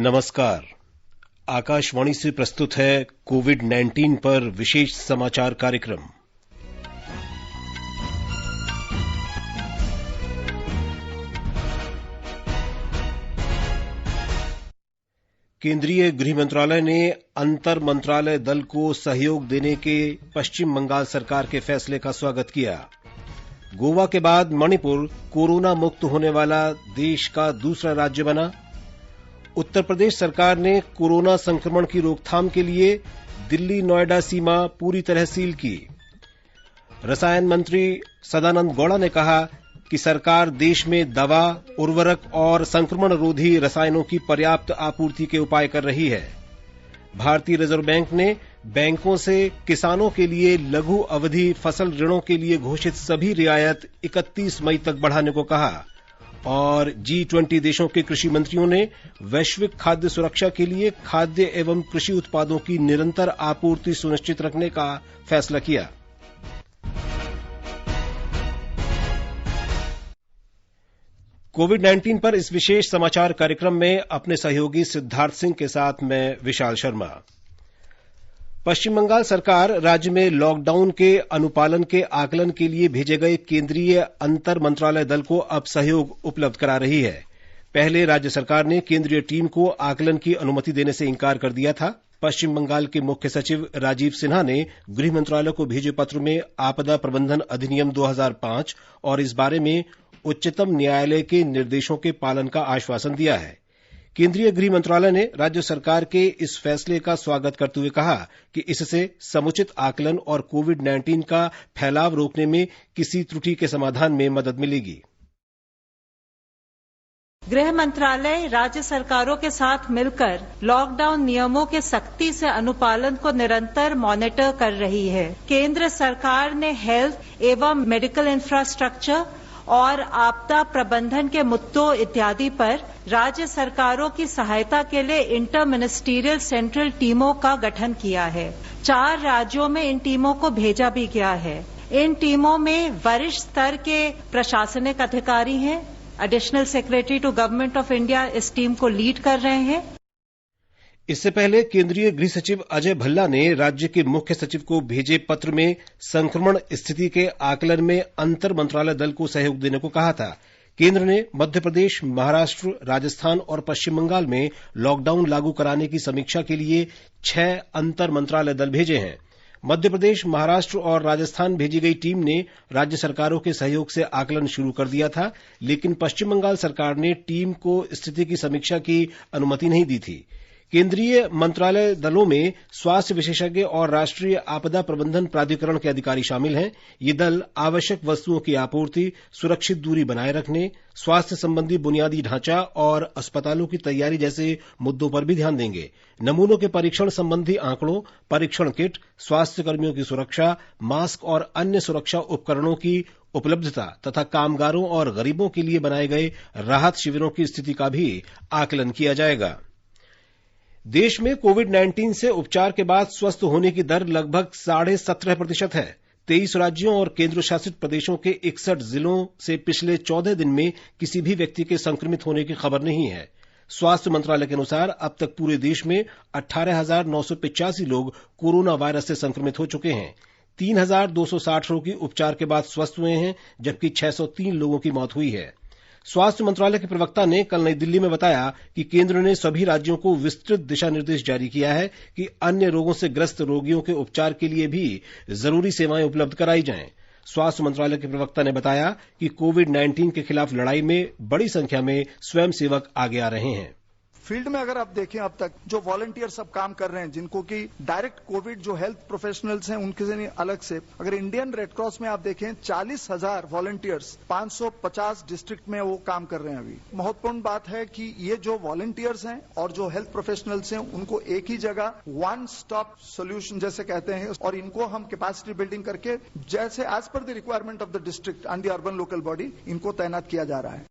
नमस्कार। आकाशवाणी से प्रस्तुत है कोविड-19 पर विशेष समाचार कार्यक्रम। केंद्रीय गृह मंत्रालय ने अंतर मंत्रालय दल को सहयोग देने के पश्चिम बंगाल सरकार के फैसले का स्वागत किया। गोवा के बाद मणिपुर कोरोना मुक्त होने वाला देश का दूसरा राज्य बना। उत्तर प्रदेश सरकार ने कोरोना संक्रमण की रोकथाम के लिए दिल्ली नोएडा सीमा पूरी तरह सील की। रसायन मंत्री सदानंद गौड़ा ने कहा कि सरकार देश में दवा, उर्वरक और संक्रमण रोधी रसायनों की पर्याप्त आपूर्ति के उपाय कर रही है। भारतीय रिजर्व बैंक ने बैंकों से किसानों के लिए लघु अवधि फसल ऋणों के लिए घोषित सभी रियायत 31 मई तक बढ़ाने को कहा। और G20 देशों के कृषि मंत्रियों ने वैश्विक खाद्य सुरक्षा के लिए खाद्य एवं कृषि उत्पादों की निरंतर आपूर्ति सुनिश्चित रखने का फैसला किया। कोविड-19 पर इस विशेष समाचार कार्यक्रम में अपने सहयोगी सिद्धार्थ सिंह के साथ मैं विशाल शर्मा। पश्चिम बंगाल सरकार राज्य में लॉकडाउन के अनुपालन के आकलन के लिए भेजे गए केंद्रीय अंतर मंत्रालय दल को अब सहयोग उपलब्ध करा रही है। पहले राज्य सरकार ने केंद्रीय टीम को आकलन की अनुमति देने से इंकार कर दिया था। पश्चिम बंगाल के मुख्य सचिव राजीव सिन्हा ने गृह मंत्रालय को भेजे पत्र में आपदा प्रबंधन अधिनियम 2005 और इस बारे में उच्चतम न्यायालय के निर्देशों के पालन का आश्वासन दिया है। केंद्रीय गृह मंत्रालय ने राज्य सरकार के इस फैसले का स्वागत करते हुए कहा कि इससे समुचित आकलन और कोविड-19 का फैलाव रोकने में किसी त्रुटि के समाधान में मदद मिलेगी। गृह मंत्रालय राज्य सरकारों के साथ मिलकर लॉकडाउन नियमों के सख्ती से अनुपालन को निरंतर मॉनिटर कर रही है। केंद्र सरकार ने हेल्थ एवं मेडिकल इंफ्रास्ट्रक्चर और आपदा प्रबंधन के मुद्दों इत्यादि पर राज्य सरकारों की सहायता के लिए इंटर मिनिस्टीरियल सेंट्रल टीमों का गठन किया है। 4 राज्यों में इन टीमों को भेजा भी गया है। इन टीमों में वरिष्ठ स्तर के प्रशासनिक अधिकारी हैं। Additional secretary to government of India इस टीम को लीड कर रहे हैं। इससे पहले केंद्रीय गृह सचिव अजय भल्ला ने राज्य के मुख्य सचिव को भेजे पत्र में संक्रमण स्थिति के आकलन में अंतर मंत्रालय दल को सहयोग देने को कहा था। केंद्र ने मध्य प्रदेश, महाराष्ट्र, राजस्थान और पश्चिम बंगाल में लॉकडाउन लागू कराने की समीक्षा के लिए 6 अंतर मंत्रालय दल भेजे हैं। मध्य प्रदेश, महाराष्ट्र और राजस्थान भेजी गई टीम ने राज्य सरकारों के सहयोग से आकलन शुरू कर दिया था, लेकिन पश्चिम बंगाल सरकार ने टीम को स्थिति की समीक्षा की अनुमति नहीं दी थी। केंद्रीय मंत्रालय दलों में स्वास्थ्य विशेषज्ञ और राष्ट्रीय आपदा प्रबंधन प्राधिकरण के अधिकारी शामिल हैं। ये दल आवश्यक वस्तुओं की आपूर्ति, सुरक्षित दूरी बनाए रखने, स्वास्थ्य संबंधी बुनियादी ढांचा और अस्पतालों की तैयारी जैसे मुद्दों पर भी ध्यान देंगे। नमूनों के परीक्षण संबंधी आंकड़ों, परीक्षण किट, स्वास्थ्य कर्मियों की सुरक्षा, मास्क और अन्य सुरक्षा उपकरणों की उपलब्धता तथा कामगारों और गरीबों के लिए बनाए गए राहत शिविरों की स्थिति का भी आकलन किया जाएगा। देश में कोविड-19 से उपचार के बाद स्वस्थ होने की दर लगभग 17.5% है। 23 राज्यों और केंद्र शासित प्रदेशों के 61 जिलों से पिछले 14 दिन में किसी भी व्यक्ति के संक्रमित होने की खबर नहीं है। स्वास्थ्य मंत्रालय के अनुसार अब तक पूरे देश में 18,985 लोग कोरोना वायरस से संक्रमित हो चुके हैं। 3,260 रोगी उपचार के बाद स्वस्थ हुए हैं, जबकि 603 लोगों की मौत हुई है। स्वास्थ्य मंत्रालय के प्रवक्ता ने कल नई दिल्ली में बताया कि केंद्र ने सभी राज्यों को विस्तृत दिशा निर्देश जारी किया है कि अन्य रोगों से ग्रस्त रोगियों के उपचार के लिए भी जरूरी सेवाएं उपलब्ध कराई जाएं। स्वास्थ्य मंत्रालय के प्रवक्ता ने बताया कि कोविड-19 के खिलाफ लड़ाई में बड़ी संख्या में स्वयंसेवक आगे आ रहे हैं। फील्ड में अगर आप देखें अब तक जो वॉलंटियर सब काम कर रहे हैं, जिनको कि डायरेक्ट कोविड जो हेल्थ प्रोफेशनल्स हैं उनके से अलग से, अगर इंडियन रेड क्रॉस में आप देखें 40,000 वॉलंटियर्स 550 डिस्ट्रिक्ट में वो काम कर रहे हैं। अभी महत्वपूर्ण बात है कि ये जो वॉलंटियर्स हैं और जो हेल्थ प्रोफेशनल्स हैं उनको एक ही जगह वन स्टॉप सोल्यूशन जैसे कहते हैं, और इनको हम कैपेसिटी बिल्डिंग करके जैसे as per the requirement of the district and the urban local body इनको तैनात किया जा रहा है।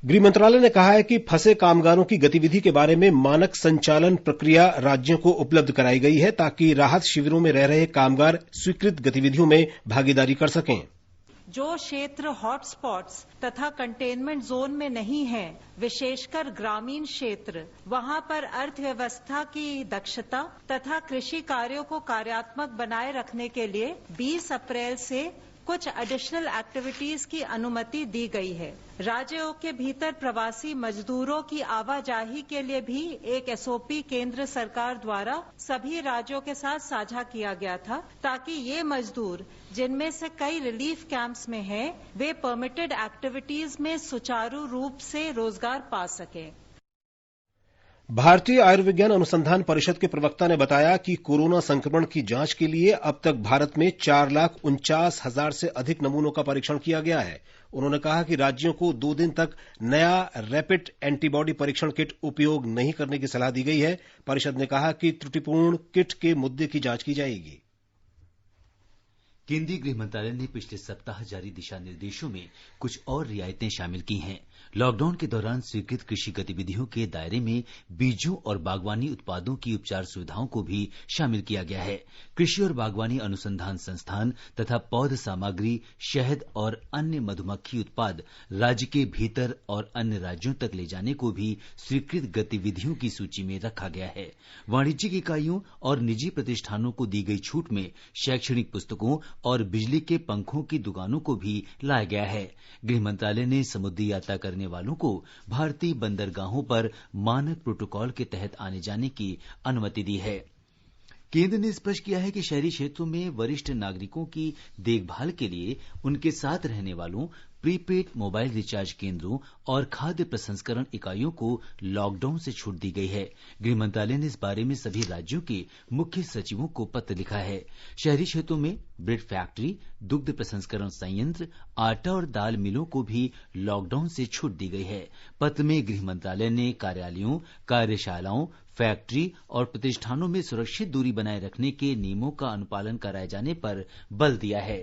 गृह मंत्रालय ने कहा है कि फंसे कामगारों की गतिविधि के बारे में मानक संचालन प्रक्रिया राज्यों को उपलब्ध कराई गई है, ताकि राहत शिविरों में रह रहे कामगार स्वीकृत गतिविधियों में भागीदारी कर सकें। जो क्षेत्र हॉटस्पॉट्स तथा कंटेनमेंट जोन में नहीं है, विशेषकर ग्रामीण क्षेत्र, वहां पर अर्थव्यवस्था की दक्षता तथा कृषि कार्यों को कार्यात्मक बनाए रखने के लिए 20 अप्रैल से कुछ एडिशनल एक्टिविटीज की अनुमति दी गई है। राज्यों के भीतर प्रवासी मजदूरों की आवाजाही के लिए भी एक एसओपी केंद्र सरकार द्वारा सभी राज्यों के साथ साझा किया गया था, ताकि ये मजदूर, जिनमें से कई रिलीफ कैंप्स में हैं, वे परमिटेड एक्टिविटीज में सुचारू रूप से रोजगार पा सकें। भारतीय आयुर्विज्ञान अनुसंधान परिषद के प्रवक्ता ने बताया कि कोरोना संक्रमण की जांच के लिए अब तक भारत में 4,49,000 से अधिक नमूनों का परीक्षण किया गया है। उन्होंने कहा कि राज्यों को 2 दिन तक नया रैपिड एंटीबॉडी परीक्षण किट उपयोग नहीं करने की सलाह दी गई है। परिषद ने कहा कि त्रुटिपूर्ण किट के मुद्दे की जांच की जाएगी। केंद्रीय गृह मंत्रालय ने पिछले सप्ताह जारी दिशा निर्देशों में कुछ और रियायतें शामिल की हैं। लॉकडाउन के दौरान स्वीकृत कृषि गतिविधियों के दायरे में बीजों और बागवानी उत्पादों की उपचार सुविधाओं को भी शामिल किया गया है। कृषि और बागवानी अनुसंधान संस्थान तथा पौध सामग्री, शहद और अन्य मधुमक्खी उत्पाद राज्य के भीतर और अन्य राज्यों तक ले जाने को भी स्वीकृत गतिविधियों की सूची में रखा गया है। वाणिज्यिक इकाइयों और निजी प्रतिष्ठानों को दी गई छूट में शैक्षणिक पुस्तकों और बिजली के पंखों की दुकानों को भी लाया गया है। गृह मंत्रालय ने समुद्री यात्रा करने वालों को भारतीय बंदरगाहों पर मानक प्रोटोकॉल के तहत आने जाने की अनुमति दी है। केंद्र ने स्पष्ट किया है कि शहरी क्षेत्रों में वरिष्ठ नागरिकों की देखभाल के लिए उनके साथ रहने वालों, प्रीपेड मोबाइल रिचार्ज केंद्रों और खाद्य प्रसंस्करण इकाइयों को लॉकडाउन से छूट दी गई है। गृह मंत्रालय ने इस बारे में सभी राज्यों के मुख्य सचिवों को पत्र लिखा है। शहरी क्षेत्रों में ब्रेड फैक्ट्री, दुग्ध प्रसंस्करण संयंत्र, आटा और दाल मिलों को भी लॉकडाउन से छूट दी गई है। पत्र में गृह मंत्रालय ने कार्यालयों, कार्यशालाओं, फैक्ट्री और प्रतिष्ठानों में सुरक्षित दूरी बनाए रखने के नियमों का अनुपालन कराए जाने पर बल दिया है।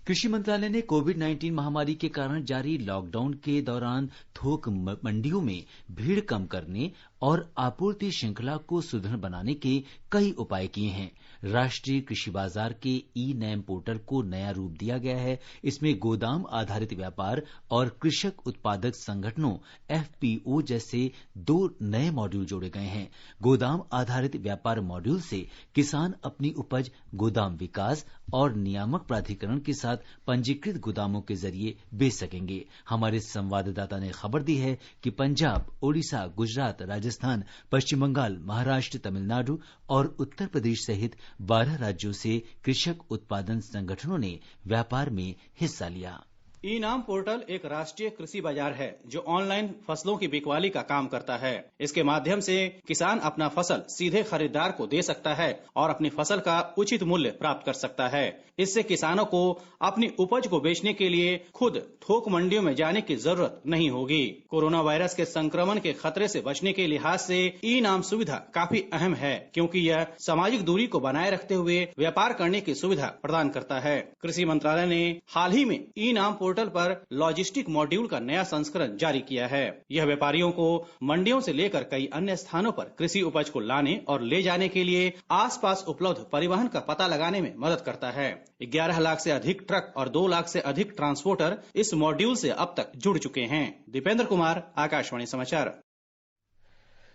कृषि मंत्रालय ने कोविड-19 महामारी के कारण जारी लॉकडाउन के दौरान थोक मंडियों में भीड़ कम करने और आपूर्ति श्रृंखला को सुदृढ़ बनाने के कई उपाय किए हैं। राष्ट्रीय कृषि बाजार के ई-नैम पोर्टल को नया रूप दिया गया है। इसमें गोदाम आधारित व्यापार और कृषक उत्पादक संगठनों एफपीओ जैसे 2 नए मॉड्यूल जोड़े गए हैं। गोदाम आधारित व्यापार मॉड्यूल से किसान अपनी उपज गोदाम विकास और नियामक प्राधिकरण के साथ पंजीकृत गोदामों के जरिए बेच सकेंगे। हमारे संवाददाता ने खबर दी है कि पंजाब, ओडिशा, गुजरात, राजस्थान, पश्चिम बंगाल, महाराष्ट्र, तमिलनाडु और उत्तर प्रदेश सहित 12 राज्यों से कृषक उत्पादन संगठनों ने व्यापार में हिस्सा लिया। ई-नाम पोर्टल एक राष्ट्रीय कृषि बाजार है जो ऑनलाइन फसलों की बिकवाली का काम करता है। इसके माध्यम से किसान अपना फसल सीधे खरीदार को दे सकता है और अपनी फसल का उचित मूल्य प्राप्त कर सकता है। इससे किसानों को अपनी उपज को बेचने के लिए खुद थोक मंडियों में जाने की जरूरत नहीं होगी। कोरोना वायरस के संक्रमण के खतरे से बचने के लिहाज से ई-नाम सुविधा काफी अहम है, क्योंकि यह सामाजिक दूरी को बनाए रखते हुए व्यापार करने की सुविधा प्रदान करता है। कृषि मंत्रालय ने हाल ही में ई-नाम पोर्टल पर लॉजिस्टिक मॉड्यूल का नया संस्करण जारी किया है। यह व्यापारियों को मंडियों से लेकर कई अन्य स्थानों पर कृषि उपज को लाने और ले जाने के लिए आसपास उपलब्ध परिवहन का पता लगाने में मदद करता है। 11 लाख से अधिक ट्रक और 2 लाख से अधिक ट्रांसपोर्टर इस मॉड्यूल से अब तक जुड़ चुके हैं। दीपेंद्र कुमार, आकाशवाणी समाचार।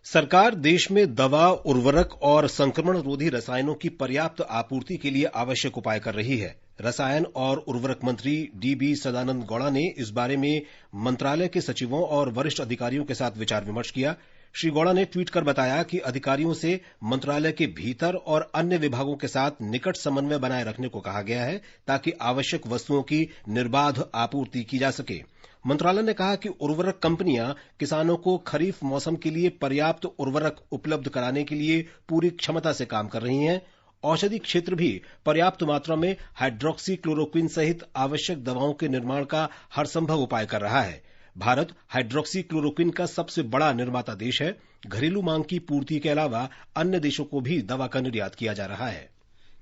सरकार देश में दवा, उर्वरक और संक्रमण रोधी रसायनों की पर्याप्त आपूर्ति के लिए आवश्यक उपाय कर रही है। रसायन और उर्वरक मंत्री डीबी सदानंद गौड़ा ने इस बारे में मंत्रालय के सचिवों और वरिष्ठ अधिकारियों के साथ विचार विमर्श किया। श्री गौड़ा ने ट्वीट कर बताया कि अधिकारियों से मंत्रालय के भीतर और अन्य विभागों के साथ निकट समन्वय बनाए रखने को कहा गया है, ताकि आवश्यक वस्तुओं की निर्बाध आपूर्ति की जा सके। मंत्रालय ने कहा कि उर्वरक कंपनियां किसानों को खरीफ मौसम के लिए पर्याप्त उर्वरक उपलब्ध कराने के लिए पूरी क्षमता से काम कर रही हैं। औषधि क्षेत्र भी पर्याप्त मात्रा में हाइड्रोक्सी क्लोरोक्विन सहित आवश्यक दवाओं के निर्माण का हर संभव उपाय कर रहा है। भारत हाइड्रोक्सी क्लोरोक्विन का सबसे बड़ा निर्माता देश है। घरेलू मांग की पूर्ति के अलावा अन्य देशों को भी दवा का निर्यात किया जा रहा है।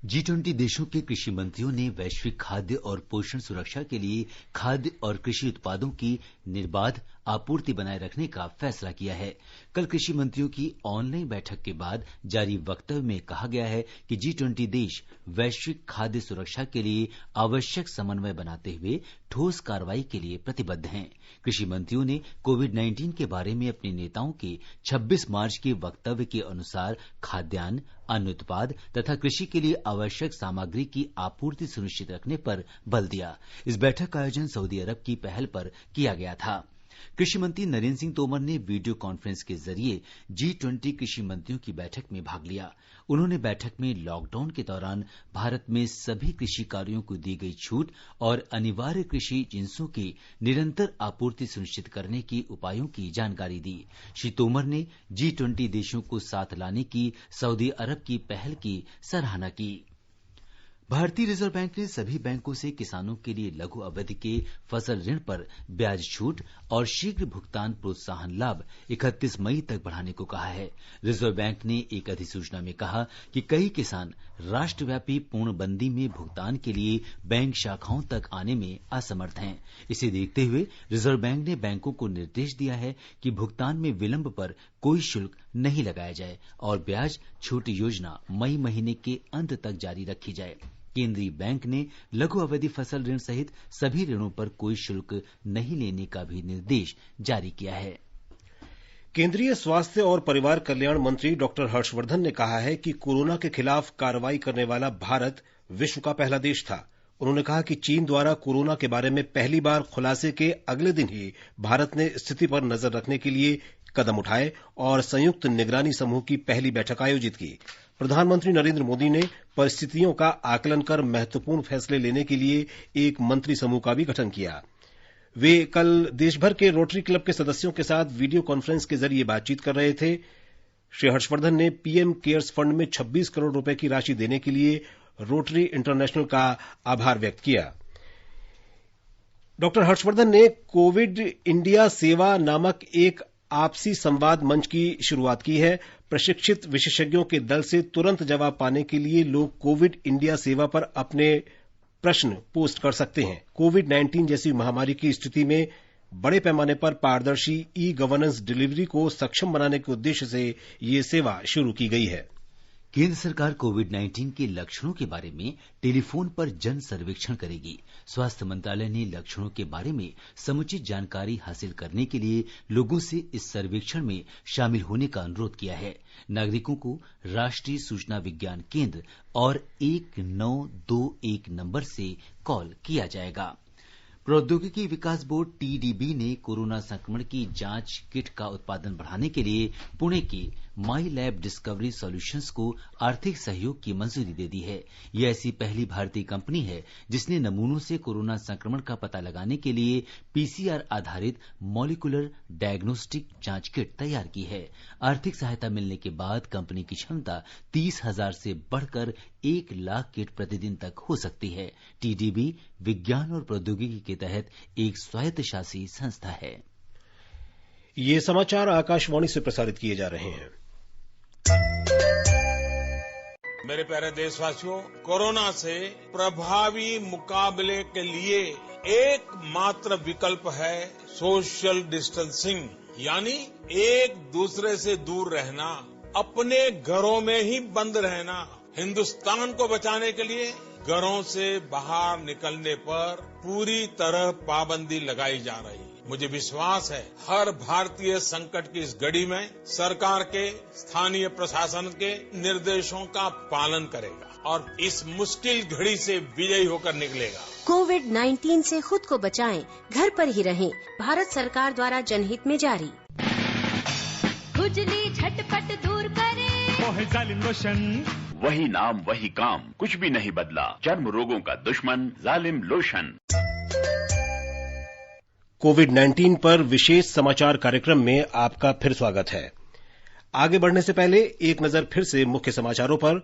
G20 देशों के कृषि मंत्रियों ने वैश्विक खाद्य और पोषण सुरक्षा के लिए खाद्य और कृषि उत्पादों की निर्बाध आपूर्ति बनाए रखने का फैसला किया है। कल कृषि मंत्रियों की ऑनलाइन बैठक के बाद जारी वक्तव्य में कहा गया है कि G20 देश वैश्विक खाद्य सुरक्षा के लिए आवश्यक समन्वय बनाते हुए ठोस कार्रवाई के लिए प्रतिबद्ध हैं। कृषि मंत्रियों ने कोविड-19 के बारे में अपने नेताओं के 26 मार्च के वक्तव्य के अनुसार खाद्यान्न, अन्न उत्पाद तथा कृषि के लिए आवश्यक सामग्री की आपूर्ति सुनिश्चित रखने पर बल दिया। इस बैठक का आयोजन सऊदी अरब की पहल पर किया गया था। कृषि मंत्री नरेंद्र सिंह तोमर ने वीडियो कॉन्फ्रेंस के जरिए G20 कृषि मंत्रियों की बैठक में भाग लिया। उन्होंने बैठक में लॉकडाउन के दौरान भारत में सभी कृषि कार्यों को दी गई छूट और अनिवार्य कृषि जिन्सों की निरंतर आपूर्ति सुनिश्चित करने के उपायों की जानकारी दी। श्री तोमर ने G20 देशों को साथ लाने की सऊदी अरब की पहल की सराहना की। भारतीय रिजर्व बैंक ने सभी बैंकों से किसानों के लिए लघु अवधि के फसल ऋण पर ब्याज छूट और शीघ्र भुगतान प्रोत्साहन लाभ 31 मई तक बढ़ाने को कहा है। रिजर्व बैंक ने एक अधिसूचना में कहा कि कई किसान राष्ट्रव्यापी पूर्णबंदी में भुगतान के लिए बैंक शाखाओं तक आने में असमर्थ हैं। इसे देखते हुए रिजर्व बैंक ने बैंकों को निर्देश दिया है कि भुगतान में विलंब पर कोई शुल्क नहीं लगाया जाए और ब्याज छूट योजना मई महीने के अंत तक जारी रखी जाए। केंद्रीय बैंक ने लघु अवधि फसल ऋण सहित सभी ऋणों पर कोई शुल्क नहीं लेने का भी निर्देश जारी किया है। केंद्रीय स्वास्थ्य और परिवार कल्याण मंत्री डॉक्टर हर्षवर्धन ने कहा है कि कोरोना के खिलाफ कार्रवाई करने वाला भारत विश्व का पहला देश था। उन्होंने कहा कि चीन द्वारा कोरोना के बारे में पहली बार खुलासे के अगले दिन ही भारत ने स्थिति पर नजर रखने के लिए कदम उठाए और संयुक्त निगरानी समूह की पहली बैठक आयोजित की। प्रधानमंत्री नरेंद्र मोदी ने परिस्थितियों का आकलन कर महत्वपूर्ण फैसले लेने के लिए एक मंत्री समूह का भी गठन किया। वे कल देशभर के रोटरी क्लब के सदस्यों के साथ वीडियो कॉन्फ्रेंस के जरिए बातचीत कर रहे थे। श्री हर्षवर्धन ने पीएम केयर्स फंड में 26 करोड़ रुपए की राशि देने के लिए रोटरी इंटरनेशनल का आभार व्यक्त किया। डॉक्टर हर्षवर्धन ने कोविड इंडिया सेवा नामक एक आपसी संवाद मंच की शुरुआत की है। प्रशिक्षित विशेषज्ञों के दल से तुरंत जवाब पाने के लिए लोग कोविड इंडिया सेवा पर अपने प्रश्न पोस्ट कर सकते हैं। कोविड-19 जैसी महामारी की स्थिति में बड़े पैमाने पर पारदर्शी ई गवर्नेंस डिलीवरी को सक्षम बनाने के उद्देश्य से ये सेवा शुरू की गई है। केंद्र सरकार कोविड-19 के लक्षणों के बारे में टेलीफोन पर जन सर्वेक्षण करेगी। स्वास्थ्य मंत्रालय ने लक्षणों के बारे में समुचित जानकारी हासिल करने के लिए लोगों से इस सर्वेक्षण में शामिल होने का अनुरोध किया है। नागरिकों को राष्ट्रीय सूचना विज्ञान केंद्र और 1921 नंबर से कॉल किया जाएगा। प्रौद्योगिकी विकास बोर्ड टीडीबी ने कोरोना संक्रमण की जांच किट का उत्पादन बढ़ाने के लिए पुणे के माई लैब डिस्कवरी सॉल्यूशंस को आर्थिक सहयोग की मंजूरी दे दी है। यह ऐसी पहली भारतीय कंपनी है जिसने नमूनों से कोरोना संक्रमण का पता लगाने के लिए पीसीआर आधारित मॉलिक्यूलर डायग्नोस्टिक जांच किट तैयार की है। आर्थिक सहायता मिलने के बाद कंपनी की क्षमता 30,000 से बढ़कर 1 लाख किट प्रतिदिन तक हो सकती है। टीडीबी विज्ञान और प्रौद्योगिकी के तहत एक स्वायत्तशासी संस्था है। ये समाचार आकाशवाणी से प्रसारित किए जा रहे हैं। मेरे प्यारे देशवासियों, कोरोना से प्रभावी मुकाबले के लिए एकमात्र विकल्प है सोशल डिस्टेंसिंग, यानी एक दूसरे से दूर रहना, अपने घरों में ही बंद रहना। हिंदुस्तान को बचाने के लिए घरों से बाहर निकलने पर पूरी तरह पाबंदी लगाई जा रही है। मुझे विश्वास है हर भारतीय संकट की इस घड़ी में सरकार के, स्थानीय प्रशासन के निर्देशों का पालन करेगा और इस मुश्किल घड़ी से विजयी होकर निकलेगा। कोविड-19 से खुद को बचाएं, घर पर ही रहें। भारत सरकार द्वारा जनहित में जारी। खुजली झटपट दूर करे, जालिम लोशन, वही नाम वही काम, कुछ भी नहीं बदला। चर्म रोगों का दुश्मन जालिम लोशन। कोविड-19 पर विशेष समाचार कार्यक्रम में आपका फिर स्वागत है। आगे बढ़ने से पहले एक नजर फिर से मुख्य समाचारों पर।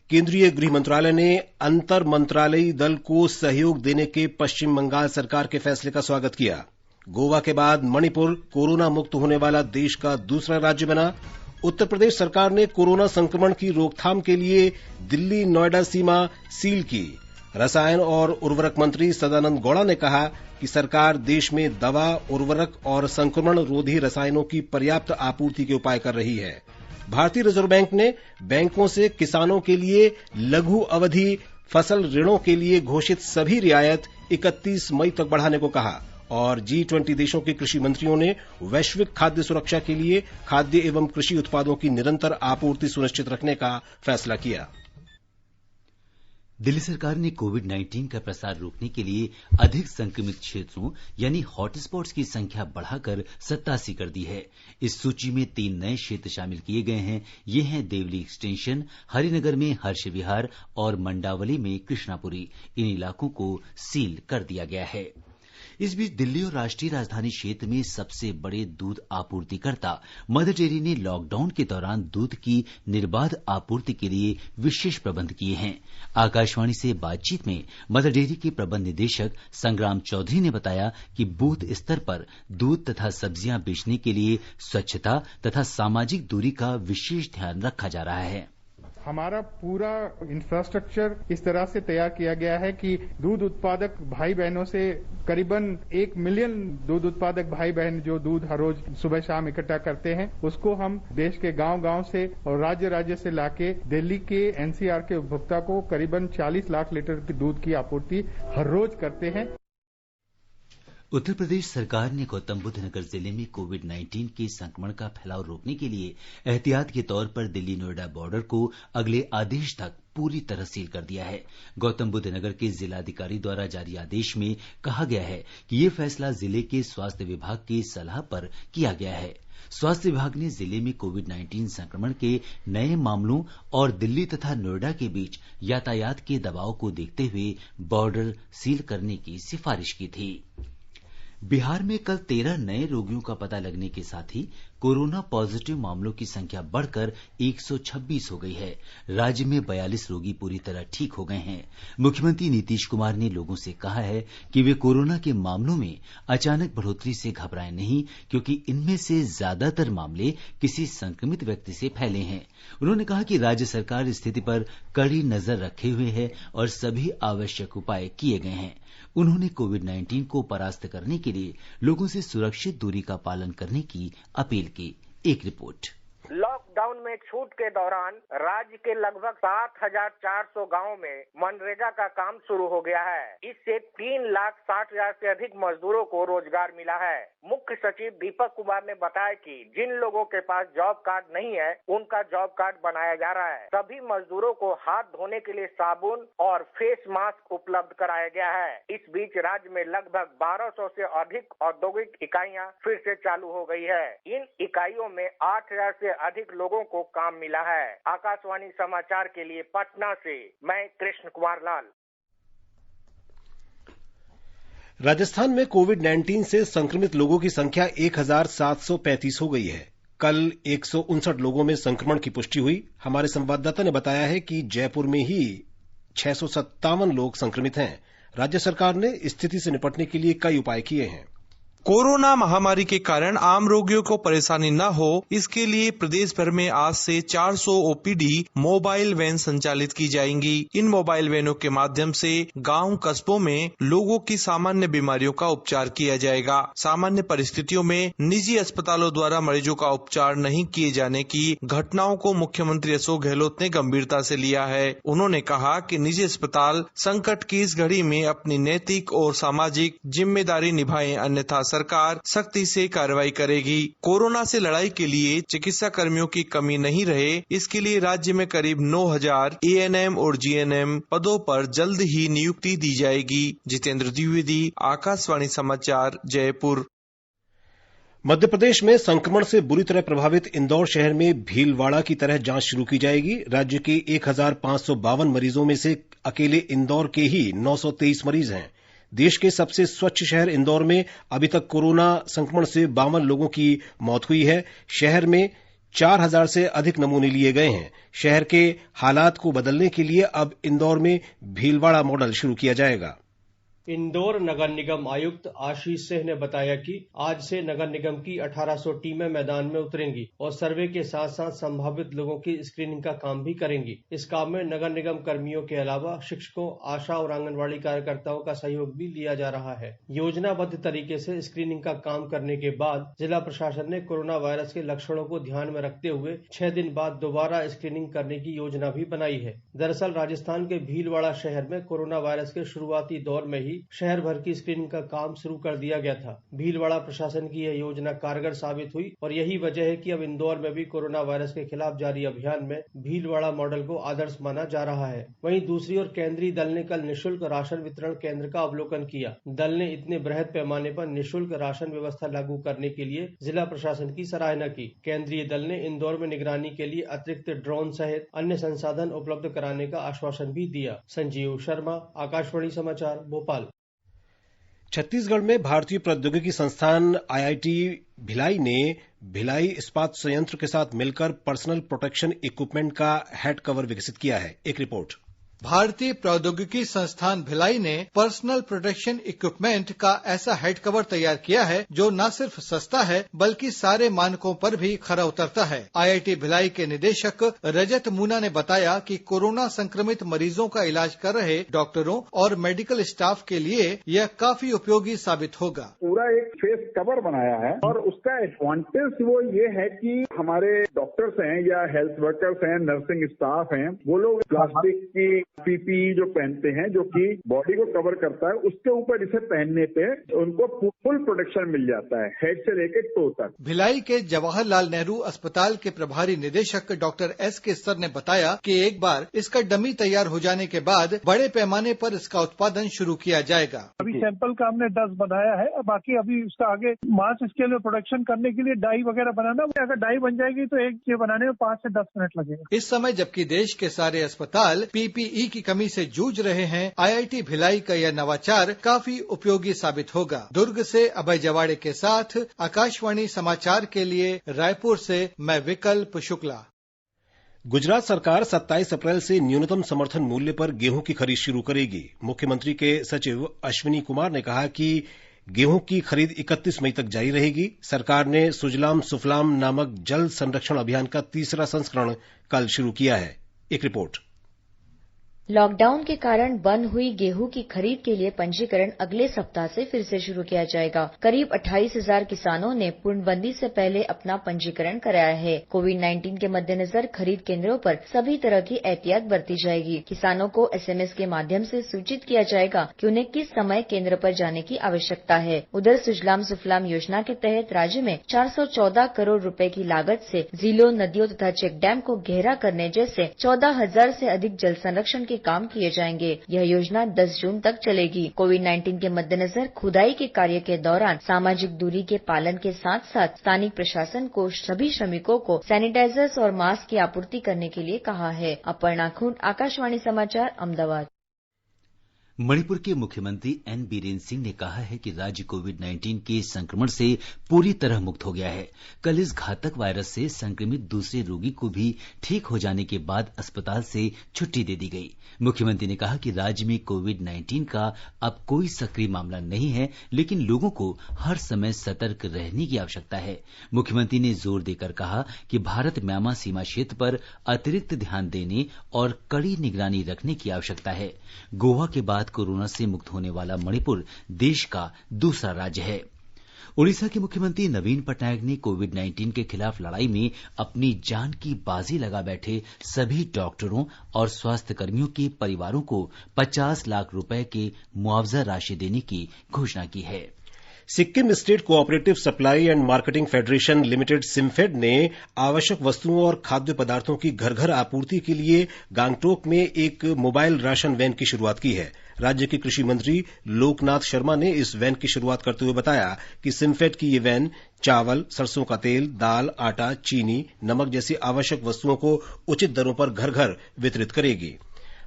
केंद्रीय गृह मंत्रालय ने अंतर मंत्रालयी दल को सहयोग देने के पश्चिम बंगाल सरकार के फैसले का स्वागत किया। गोवा के बाद मणिपुर कोरोना मुक्त होने वाला देश का दूसरा राज्य बना। उत्तर प्रदेश सरकार ने कोरोना संक्रमण की रोकथाम के लिए दिल्ली नोएडा सीमा सील की। रसायन और उर्वरक मंत्री सदानंद गौड़ा ने कहा कि सरकार देश में दवा, उर्वरक और संक्रमण रोधी रसायनों की पर्याप्त आपूर्ति के उपाय कर रही है। भारतीय रिजर्व बैंक ने बैंकों से किसानों के लिए लघु अवधि फसल ऋणों के लिए घोषित सभी रियायत 31 मई तक बढ़ाने को कहा और G20 देशों के कृषि मंत्रियों ने वैश्विक खाद्य सुरक्षा के लिए खाद्य एवं कृषि उत्पादों की निरंतर आपूर्ति सुनिश्चित रखने का फैसला किया। दिल्ली सरकार ने कोविड-19 का प्रसार रोकने के लिए अधिक संक्रमित क्षेत्रों यानी हॉटस्पॉट्स की संख्या बढ़ाकर 87 कर दी है। इस सूची में 3 नए क्षेत्र शामिल किए गए हैं। ये हैं देवली एक्सटेंशन, हरिनगर में हर्ष विहार और मंडावली में कृष्णापुरी। इन इलाकों को सील कर दिया गया है। इस बीच दिल्ली और राष्ट्रीय राजधानी क्षेत्र में सबसे बड़े दूध आपूर्तिकर्ता मदर डेयरी ने लॉकडाउन के दौरान दूध की निर्बाध आपूर्ति के लिए विशेष प्रबंध किए हैं। आकाशवाणी से बातचीत में मदर डेयरी के प्रबंध निदेशक संग्राम चौधरी ने बताया कि बूथ स्तर पर दूध तथा सब्जियां बेचने के लिए स्वच्छता तथा सामाजिक दूरी का विशेष ध्यान रखा जा रहा है। हमारा पूरा इंफ्रास्ट्रक्चर इस तरह से तैयार किया गया है कि दूध उत्पादक भाई बहनों से करीबन 1 मिलियन दूध उत्पादक भाई बहन जो दूध हर रोज सुबह शाम इकट्ठा करते हैं, उसको हम देश के गांव-गांव से और राज्य से लाके दिल्ली के एनसीआर के उपभोक्ता को करीबन 40 लाख लीटर की दूध की आपूर्ति हर रोज करते हैं। उत्तर प्रदेश सरकार ने गौतम बुद्ध नगर जिले में कोविड-19 के संक्रमण का फैलाव रोकने के लिए एहतियात के तौर पर दिल्ली नोएडा बॉर्डर को अगले आदेश तक पूरी तरह सील कर दिया है। गौतम बुद्ध नगर के जिलाधिकारी द्वारा जारी आदेश में कहा गया है कि ये फैसला जिले के स्वास्थ्य विभाग की सलाह पर किया गया है। स्वास्थ्य विभाग ने जिले में कोविड-19 संक्रमण के नए मामलों और दिल्ली तथा नोएडा के बीच यातायात के दबाव को देखते हुए बॉर्डर सील करने की सिफारिश की थी। बिहार में कल 13 नए रोगियों का पता लगने के साथ ही कोरोना पॉजिटिव मामलों की संख्या बढ़कर 126 हो गई है। राज्य में 42 रोगी पूरी तरह ठीक हो गए हैं। मुख्यमंत्री नीतीश कुमार ने लोगों से कहा है कि वे कोरोना के मामलों में अचानक बढ़ोतरी से घबराएं नहीं, क्योंकि इनमें से ज्यादातर मामले किसी संक्रमित व्यक्ति से फैले हैं। उन्होंने कहा कि राज्य सरकार स्थिति पर कड़ी नजर रखे हुए है और सभी आवश्यक उपाय किए गए हैं। उन्होंने कोविड-19 को परास्त करने के लिए लोगों से सुरक्षित दूरी का पालन करने की अपील की। एक रिपोर्ट। लॉकडाउन में छूट के दौरान राज्य के लगभग 7,400 गांवों में मनरेगा का काम शुरू हो गया है। इससे 3,60,000 से अधिक मजदूरों को रोजगार मिला है। मुख्य सचिव दीपक कुमार ने बताया कि जिन लोगों के पास जॉब कार्ड नहीं है, उनका जॉब कार्ड बनाया जा रहा है। सभी मजदूरों को हाथ धोने के लिए साबुन और फेस मास्क उपलब्ध कराया गया है। इस बीच राज्य में लगभग 1200 से अधिक औद्योगिक इकाइयां फिर से चालू हो गई है। इन इकाइयों में 8,000 से अधिक लोगों को काम मिला है। आकाशवाणी समाचार के लिए पटना से मैं कृष्ण कुमार लाल। राजस्थान में कोविड-19 से संक्रमित लोगों की संख्या 1,735 हो गई है। कल 159 लोगों में संक्रमण की पुष्टि हुई। हमारे संवाददाता ने बताया है कि जयपुर में ही 657 लोग संक्रमित हैं। राज्य सरकार ने स्थिति से निपटने के लिए कई उपाय किए हैं। कोरोना महामारी के कारण आम रोगियों को परेशानी न हो, इसके लिए प्रदेश भर में आज से 400 ओपीडी मोबाइल वैन संचालित की जाएंगी। इन मोबाइल वैनों के माध्यम से गांव कस्बों में लोगों की सामान्य बीमारियों का उपचार किया जाएगा। सामान्य परिस्थितियों में निजी अस्पतालों द्वारा मरीजों का उपचार नहीं किए जाने की घटनाओं को मुख्यमंत्री अशोक गहलोत ने गंभीरता से लिया है। उन्होंने कहा कि निजी अस्पताल संकट की इस घड़ी में अपनी नैतिक और सामाजिक जिम्मेदारी निभाएं, अन्यथा सरकार सख्ती से कार्रवाई करेगी। कोरोना से लड़ाई के लिए चिकित्सा कर्मियों की कमी नहीं रहे, इसके लिए राज्य में करीब 9,000 एएनएम और जीएनएम पदों पर जल्द ही नियुक्ति दी जाएगी। जितेंद्र द्विवेदी, आकाशवाणी समाचार, जयपुर। मध्य प्रदेश में संक्रमण से बुरी तरह प्रभावित इंदौर शहर में भीलवाड़ा की तरह जांच शुरू की जाएगी। राज्य के 1,552 मरीजों में से अकेले इंदौर के ही 923 मरीज हैं। देश के सबसे स्वच्छ शहर इंदौर में अभी तक कोरोना संक्रमण से 52 लोगों की मौत हुई है। शहर में 4,000 से अधिक नमूने लिए गए हैं। शहर के हालात को बदलने के लिए अब इंदौर में भीलवाड़ा मॉडल शुरू किया जाएगा। इंदौर नगर निगम आयुक्त आशीष सिंह ने बताया कि आज से नगर निगम की 1800 टीमें मैदान में उतरेंगी और सर्वे के साथ साथ संभावित लोगों की स्क्रीनिंग का काम भी करेंगी। इस काम में नगर निगम कर्मियों के अलावा शिक्षकों, आशा और आंगनबाड़ी कार्यकर्ताओं का सहयोग भी लिया जा रहा है। योजनाबद्ध तरीके से स्क्रीनिंग का काम करने के बाद जिला प्रशासन ने कोरोना वायरस के लक्षणों को ध्यान में रखते हुए 6 दिन बाद दोबारा स्क्रीनिंग करने की योजना भी बनाई है। दरअसल राजस्थान के भीलवाड़ा शहर में कोरोना वायरस के शुरुआती दौर में ही शहर भर की स्क्रीनिंग का काम शुरू कर दिया गया था। भीलवाड़ा प्रशासन की यह योजना कारगर साबित हुई और यही वजह है कि अब इंदौर में भी कोरोना वायरस के खिलाफ जारी अभियान में भीलवाड़ा मॉडल को आदर्श माना जा रहा है। वहीं दूसरी ओर केंद्रीय दल ने कल निःशुल्क राशन वितरण केंद्र का अवलोकन किया। दल ने इतने बृहद पैमाने पर निःशुल्क राशन व्यवस्था लागू करने के लिए जिला प्रशासन की सराहना की। केंद्रीय दल ने इंदौर में निगरानी के लिए अतिरिक्त ड्रोन सहित अन्य संसाधन उपलब्ध कराने का आश्वासन भी दिया। संजीव शर्मा, आकाशवाणी समाचार, भोपाल। छत्तीसगढ़ में भारतीय प्रौद्योगिकी संस्थान आईआईटी भिलाई ने भिलाई इस्पात संयंत्र के साथ मिलकर पर्सनल प्रोटेक्शन इक्विपमेंट का हेड कवर विकसित किया है। एक रिपोर्ट। भारतीय प्रौद्योगिकी संस्थान भिलाई ने पर्सनल प्रोटेक्शन इक्विपमेंट का ऐसा हेड कवर तैयार किया है जो न सिर्फ सस्ता है बल्कि सारे मानकों पर भी खरा उतरता है। आईआईटी भिलाई के निदेशक रजत मूना ने बताया कि कोरोना संक्रमित मरीजों का इलाज कर रहे डॉक्टरों और मेडिकल स्टाफ के लिए यह काफी उपयोगी साबित होगा। पूरा एक फेस कवर बनाया है और उसका एडवांटेज वो ये है कि हमारे डॉक्टर्स हैं या हेल्थ वर्कर्स हैं, नर्सिंग स्टाफ हैं, वो लोग प्लास्टिक की पीपीई जो पहनते हैं जो कि बॉडी को कवर करता है, उसके ऊपर इसे पहनने पे उनको फुल प्रोटेक्शन मिल जाता है हेड से लेकर टो तक। भिलाई के जवाहरलाल नेहरू अस्पताल के प्रभारी निदेशक डॉक्टर एस के सर ने बताया कि एक बार इसका डमी तैयार हो जाने के बाद बड़े पैमाने पर इसका उत्पादन शुरू किया जाएगा। अभी सैंपल का हमने 10 बनाया है, बाकी अभी उसका आगे मास स्केल में प्रोडक्शन करने के लिए डाई वगैरह बनाना। अगर डाई बन जाएगी तो एक ये बनाने में 5 से 10 मिनट लगेगा। इस समय जबकि देश के सारे अस्पताल पीपीई की कमी से जूझ रहे हैं, आईआईटी भिलाई का यह नवाचार काफी उपयोगी साबित होगा। दुर्ग से अभय जवाड़े के साथ आकाशवाणी समाचार के लिए रायपुर से मैं विकल्प शुक्ला। गुजरात सरकार 27 अप्रैल से न्यूनतम समर्थन मूल्य पर गेहूं की खरीद शुरू करेगी। मुख्यमंत्री के सचिव अश्विनी कुमार ने कहा कि गेहूं की खरीद 31 मई तक जारी रहेगी। सरकार ने सुजलाम सुफलाम नामक जल संरक्षण अभियान का तीसरा संस्करण कल शुरू किया है। एक रिपोर्ट। लॉकडाउन के कारण बंद हुई गेहूं की खरीद के लिए पंजीकरण अगले सप्ताह से फिर से शुरू किया जाएगा। करीब 28,000 किसानों ने पूर्णबंदी से पहले अपना पंजीकरण कराया है। कोविड-19 के मद्देनजर खरीद केंद्रों पर सभी तरह की एहतियात बरती जाएगी। किसानों को एसएमएस के माध्यम से सूचित किया जाएगा कि उन्हें किस समय केंद्र पर जाने की आवश्यकता है। उधर सुजलाम सुफलाम योजना के तहत राज्य में 414 करोड़ रुपए की लागत से जिलों, नदियों तथा चेक डैम को गहरा करने जैसे 14,000 से अधिक जल संरक्षण के काम किए जाएंगे। यह योजना 10 जून तक चलेगी। कोविड-19 के मद्देनजर खुदाई के कार्य के दौरान सामाजिक दूरी के पालन के साथ साथ स्थानीय प्रशासन को सभी श्रमिकों को सैनिटाइजर्स और मास्क की आपूर्ति करने के लिए कहा है। अपर्णा खुंड, आकाशवाणी समाचार, अहमदाबाद। मणिपुर के मुख्यमंत्री एन बीरेन सिंह ने कहा है कि राज्य कोविड-19 के संक्रमण से पूरी तरह मुक्त हो गया है। कल इस घातक वायरस से संक्रमित दूसरे रोगी को भी ठीक हो जाने के बाद अस्पताल से छुट्टी दे दी गई। मुख्यमंत्री ने कहा कि राज्य में कोविड-19 का अब कोई सक्रिय मामला नहीं है, लेकिन लोगों को हर समय सतर्क रहने की आवश्यकता है। मुख्यमंत्री ने जोर देकर कहा कि भारत म्यांमार सीमा क्षेत्र पर अतिरिक्त ध्यान देने और कड़ी निगरानी रखने की आवश्यकता है। गोवा के बाद कोरोना से मुक्त होने वाला मणिपुर देश का दूसरा राज्य है। उड़ीसा के मुख्यमंत्री नवीन पटनायक ने कोविड-19 के खिलाफ लड़ाई में अपनी जान की बाजी लगा बैठे सभी डॉक्टरों और स्वास्थ्य कर्मियों के परिवारों को 50 लाख रुपए के मुआवजा राशि देने की घोषणा की है। Sikkim state cooperative supply and marketing federation limited SIMFED ने आवश्यक वस्तुओं और खाद्य पदार्थों की घर घर आपूर्ति के लिए गांगटोक में एक मोबाइल राशन वैन की शुरुआत की है। राज्य के कृषि मंत्री लोकनाथ शर्मा ने इस वैन की शुरुआत करते हुए बताया कि सिम्फेड की ये वैन चावल, सरसों का तेल, दाल, आटा, चीनी, नमक जैसी आवश्यक वस्तुओं को उचित दरों पर घर घर वितरित करेगी।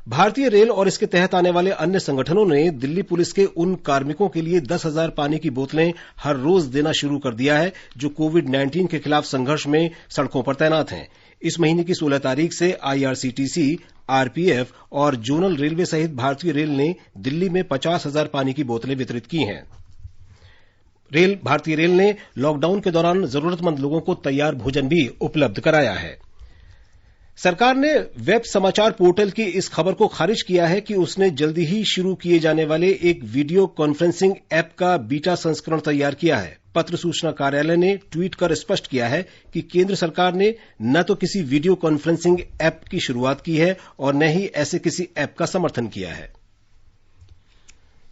भारतीय रेल और इसके तहत आने वाले अन्य संगठनों ने दिल्ली पुलिस के उन कार्मिकों के लिए 10,000 पानी की बोतलें हर रोज देना शुरू कर दिया है जो कोविड-19 के खिलाफ संघर्ष में सड़कों पर तैनात हैं। इस महीने की 16 तारीख से आईआरसीटीसी, आरपीएफ और जोनल रेलवे सहित भारतीय रेल ने दिल्ली में 50,000 पानी की बोतलें वितरित की हैं। भारतीय रेल ने लॉकडाउन के दौरान जरूरतमंद लोगों को तैयार भोजन भी उपलब्ध कराया है। सरकार ने वेब समाचार पोर्टल की इस खबर को खारिज किया है कि उसने जल्दी ही शुरू किए जाने वाले एक वीडियो कॉन्फ्रेंसिंग ऐप का बीटा संस्करण तैयार किया है। पत्र सूचना कार्यालय ने ट्वीट कर स्पष्ट किया है कि केंद्र सरकार ने न तो किसी वीडियो कॉन्फ्रेंसिंग ऐप की शुरुआत की है और न ही ऐसे किसी ऐप का समर्थन किया है।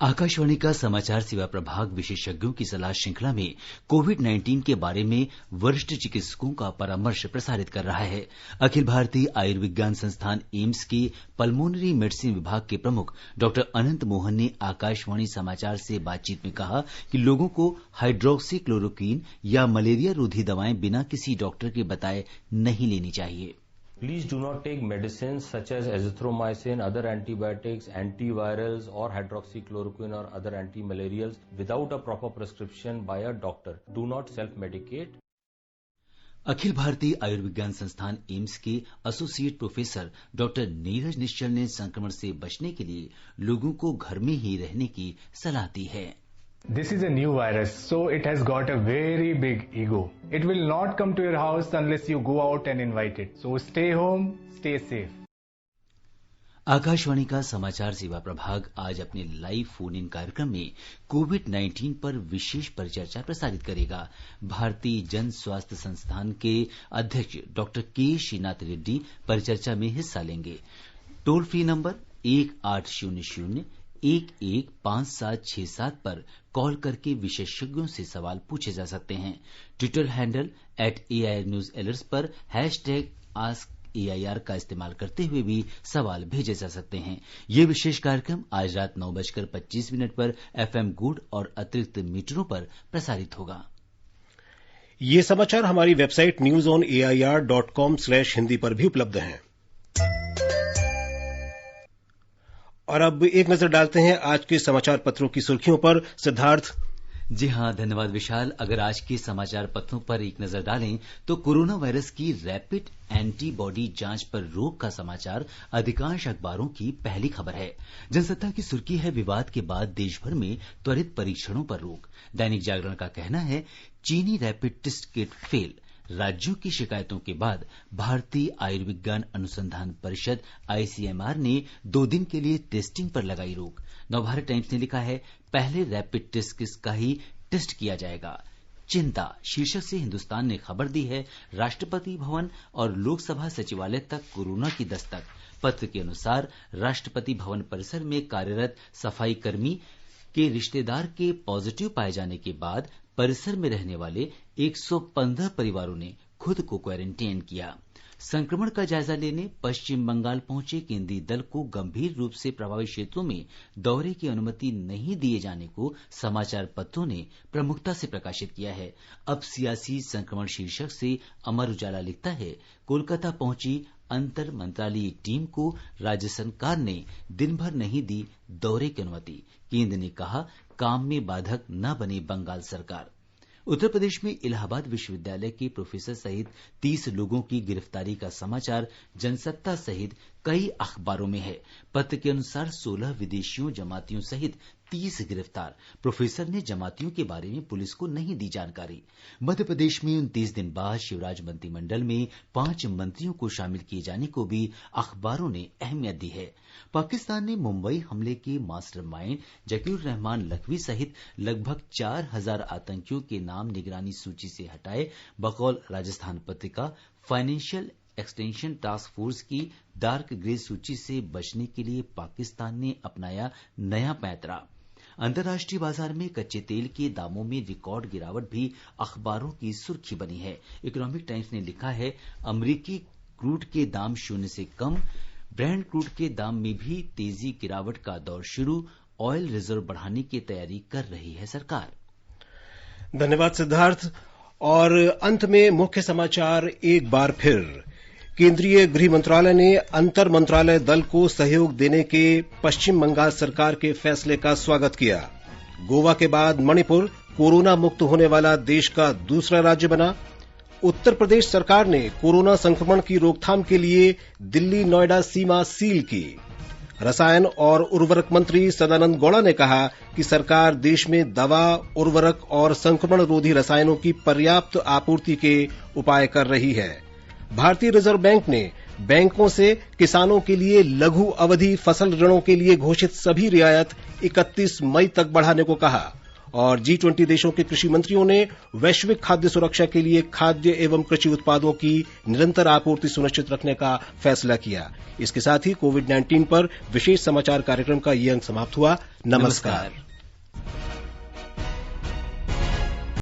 आकाशवाणी का समाचार सेवा प्रभाग विशेषज्ञों की सलाह श्रृंखला में कोविड-19 के बारे में वरिष्ठ चिकित्सकों का परामर्श प्रसारित कर रहा है। अखिल भारतीय आयुर्विज्ञान संस्थान एम्स के पल्मोनरी मेडिसिन विभाग के प्रमुख डॉक्टर अनंत मोहन ने आकाशवाणी समाचार से बातचीत में कहा कि लोगों को हाइड्रोक्सी क्लोरोक्वीन या मलेरिया रोधी दवाएं बिना किसी डॉक्टर के बताए नहीं लेनी चाहिए। Please do not take medicines such as azithromycin, other antibiotics, antivirals or hydroxychloroquine or other antimalarials without a proper prescription by a doctor. Do not self-medicate. Akhil Bharatiya Ayurvigyan संस्थान एम्स के एसोसिएट प्रोफेसर डॉक्टर नीरज निश्चल ने संक्रमण से बचने के लिए लोगों को घर में ही रहने की सलाह दी है। This is a new virus, so it has got a very big ego. It will not come to your house unless you go out and invite it. So stay home, stay safe. Akashvani का समाचार सेवा प्रभाग आज अपने live phone in कार्यक्रम में कोविड-19 पर विशेष परिचर्चा प्रसारित करेगा। भारतीय जन स्वास्थ्य संस्थान के अध्यक्ष डॉक्टर के श्रीनाथ रेड्डी परिचर्चा में हिस्सा लेंगे। टोल फ्री नंबर 1800-115767 पर कॉल करके विशेषज्ञों से सवाल पूछे जा सकते हैं। ट्विटर हैंडल @AIRNewsAlerts पर #AskAIR का इस्तेमाल करते हुए भी सवाल भेजे जा सकते हैं। ये विशेष कार्यक्रम आज रात 9:25 पर FM गोल्ड और अतिरिक्त मीटरों पर प्रसारित होगा। ये समाचार हमारी वेबसाइट newsonair.com/hindi पर भी उपलब्ध हैं। और अब एक नजर डालते हैं आज के समाचार पत्रों की सुर्खियों पर। सिद्धार्थ। जी हां, धन्यवाद विशाल। अगर आज के समाचार पत्रों पर एक नजर डालें तो कोरोना वायरस की रैपिड एंटीबॉडी जांच पर रोक का समाचार अधिकांश अखबारों की पहली खबर है। जनसत्ता की सुर्खी है विवाद के बाद देश भर में त्वरित परीक्षणों पर रोक। दैनिक जागरण का कहना है चीनी रैपिड टेस्ट किट फेल। राज्यों की शिकायतों के बाद भारतीय आयुर्विज्ञान अनुसंधान परिषद आईसीएमआर ने 2 दिन के लिए टेस्टिंग पर लगाई रोक। नवभारत टाइम्स ने लिखा है पहले रैपिड टेस्ट किट का ही टेस्ट किया जाएगा। चिंता शीर्षक से हिंदुस्तान ने खबर दी है राष्ट्रपति भवन और लोकसभा सचिवालय तक कोरोना की दस्तक। पत्र के अनुसार राष्ट्रपति भवन परिसर में कार्यरत सफाई कर्मी के रिश्तेदार के पॉजिटिव पाए जाने के बाद परिसर में रहने वाले 115 परिवारों ने खुद को क्वारंटाइन किया। संक्रमण का जायजा लेने पश्चिम बंगाल पहुंचे केंद्रीय दल को गंभीर रूप से प्रभावित क्षेत्रों में दौरे की अनुमति नहीं दिए जाने को समाचार पत्रों ने प्रमुखता से प्रकाशित किया है। अब सियासी संक्रमण शीर्षक से अमर उजाला लिखता है कोलकाता पहुंची अंतर मंत्रालयीय टीम को राज्य सरकार ने दिन भर नहीं दी दौरे की अनुमति। केंद्र ने कहा काम में बाधक न बने बंगाल सरकार। उत्तर प्रदेश में इलाहाबाद विश्वविद्यालय के प्रोफेसर सहित 30 लोगों की गिरफ्तारी का समाचार जनसत्ता सहित कई अखबारों में है। पत्र के अनुसार 16 विदेशियों जमातियों सहित 30 गिरफ्तार। प्रोफेसर ने जमातियों के बारे में पुलिस को नहीं दी जानकारी। मध्य प्रदेश में 29 दिन बाद शिवराज मंत्रिमंडल में 5 मंत्रियों को शामिल किए जाने को भी अखबारों ने अहमियत दी है। पाकिस्तान ने मुंबई हमले के मास्टरमाइंड जकीर रहमान लखवी सहित लगभग 4000 आतंकियों के नाम निगरानी सूची से हटाए। बकौल Rajasthan Patrika financial extension task force की डार्क ग्रे सूची से बचने के लिए पाकिस्तान ने अपनाया नया पैंतरा। अंतर्राष्ट्रीय बाजार में कच्चे तेल के दामों में रिकॉर्ड गिरावट भी अखबारों की सुर्खी बनी है। इकोनॉमिक टाइम्स ने लिखा है अमरीकी क्रूड के दाम शून्य से कम। ब्रेंट क्रूड के दाम में भी तेजी गिरावट का दौर शुरू। ऑयल रिजर्व बढ़ाने की तैयारी कर रही है सरकार। धन्यवाद सिद्धार्थ। और अंत में मुख्य समाचार एक बार फिर। केंद्रीय गृह मंत्रालय ने अंतर मंत्रालय दल को सहयोग देने के पश्चिम बंगाल सरकार के फैसले का स्वागत किया। गोवा के बाद मणिपुर कोरोना मुक्त होने वाला देश का दूसरा राज्य बना। उत्तर प्रदेश सरकार ने कोरोना संक्रमण की रोकथाम के लिए दिल्ली नोएडा सीमा सील की। रसायन और उर्वरक मंत्री सदानंद गौड़ा ने कहा कि सरकार देश में दवा, उर्वरक और संक्रमण रोधी रसायनों की पर्याप्त आपूर्ति के उपाय कर रही है। भारतीय रिजर्व बैंक ने बैंकों से किसानों के लिए लघु अवधि फसल ऋणों के लिए घोषित सभी रियायत 31 मई तक बढ़ाने को कहा और G20 देशों के कृषि मंत्रियों ने वैश्विक खाद्य सुरक्षा के लिए खाद्य एवं कृषि उत्पादों की निरंतर आपूर्ति सुनिश्चित रखने का फैसला किया। इसके साथ ही कोविड-19 पर विशेष समाचार कार्यक्रम का ये अंक समाप्त हुआ। नमस्कार।